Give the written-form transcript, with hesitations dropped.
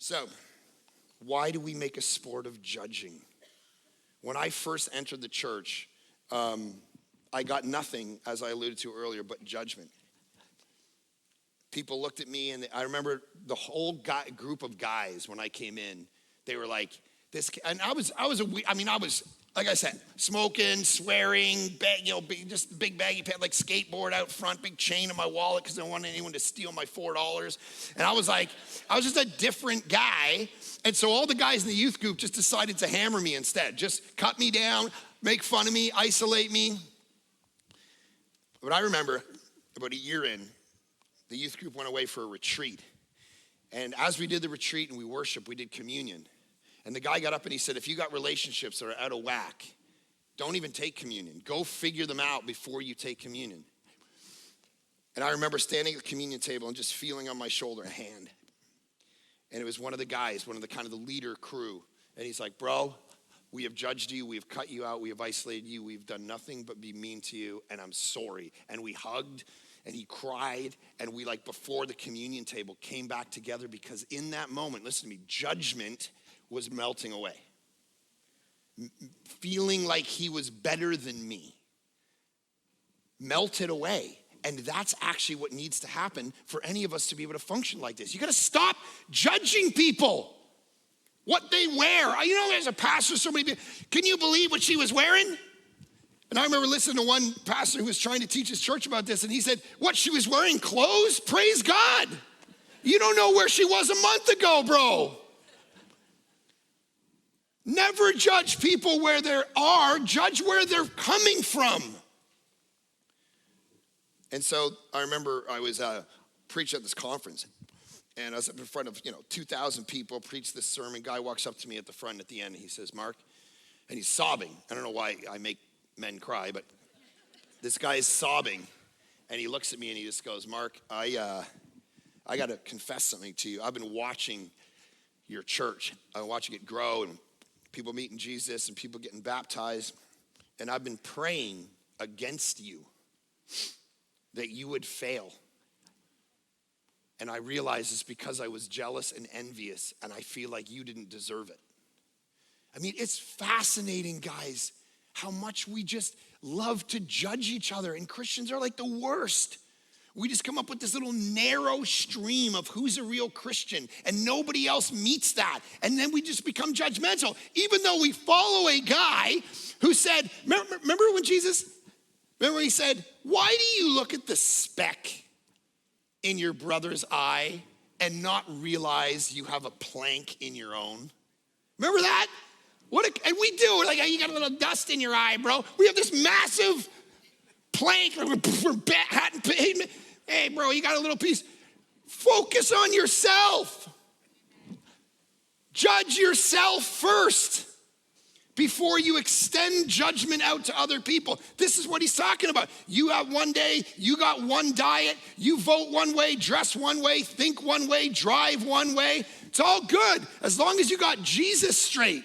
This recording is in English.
So, why do we make a sport of judging? When I first entered the church, I got nothing, as I alluded to earlier, but judgment. People looked at me, and I remember the whole group of guys when I came in. They were like, "This," and I was, like I said, smoking, swearing, just big baggy pants, like skateboard out front, big chain in my wallet because I didn't want anyone to steal my $4. And I was just a different guy. And so all the guys in the youth group just decided to hammer me instead, just cut me down, make fun of me, isolate me. But I remember about a year in, the youth group went away for a retreat. And as we did the retreat and we worshiped, we did communion. And the guy got up and he said, if you got relationships that are out of whack, don't even take communion. Go figure them out before you take communion. And I remember standing at the communion table and just feeling on my shoulder a hand. And it was one of the guys, one of the kind of the leader crew. And he's like, bro, we have judged you. We have cut you out. We have isolated you. We've done nothing but be mean to you. And I'm sorry. And we hugged and he cried. And we, like, before the communion table, came back together because in that moment, listen to me, judgment was melting away. Feeling like he was better than me melted away. And that's actually what needs to happen for any of us to be able to function like this. You got to stop judging people, what they wear. You know, there's a pastor, somebody, can you believe what she was wearing? And I remember listening to one pastor who was trying to teach his church about this, and he said, what, she was wearing clothes? Praise God. You don't know where she was a month ago, bro. Never judge people where they are, judge where they're coming from. And so I remember I was preaching at this conference, and I was up in front of 2,000 people, preached this sermon. Guy walks up to me at the front at the end, and he says, Mark, and he's sobbing. I don't know why I make men cry, but this guy is sobbing, and he looks at me and he just goes, Mark, I got to confess something to you. I've been watching your church. I've been watching it grow, and people meeting Jesus and people getting baptized, and I've been praying against you, that you would fail. And I realize it's because I was jealous and envious, and I feel like you didn't deserve it. I mean, it's fascinating, guys, how much we just love to judge each other, and Christians are like the worst. We just come up with this little narrow stream of who's a real Christian, and nobody else meets that. And then we just become judgmental, even though we follow a guy who said, remember when he said, why do you look at the speck in your brother's eye and not realize you have a plank in your own? Remember that? And we do, like, you got a little dust in your eye, bro. We have this massive plank for hat and pavement. Hey, bro, you got a little piece. Focus on yourself. Judge yourself first before you extend judgment out to other people. This is what he's talking about. You have one day, you got one diet, you vote one way, dress one way, think one way, drive one way. It's all good as long as you got Jesus straight.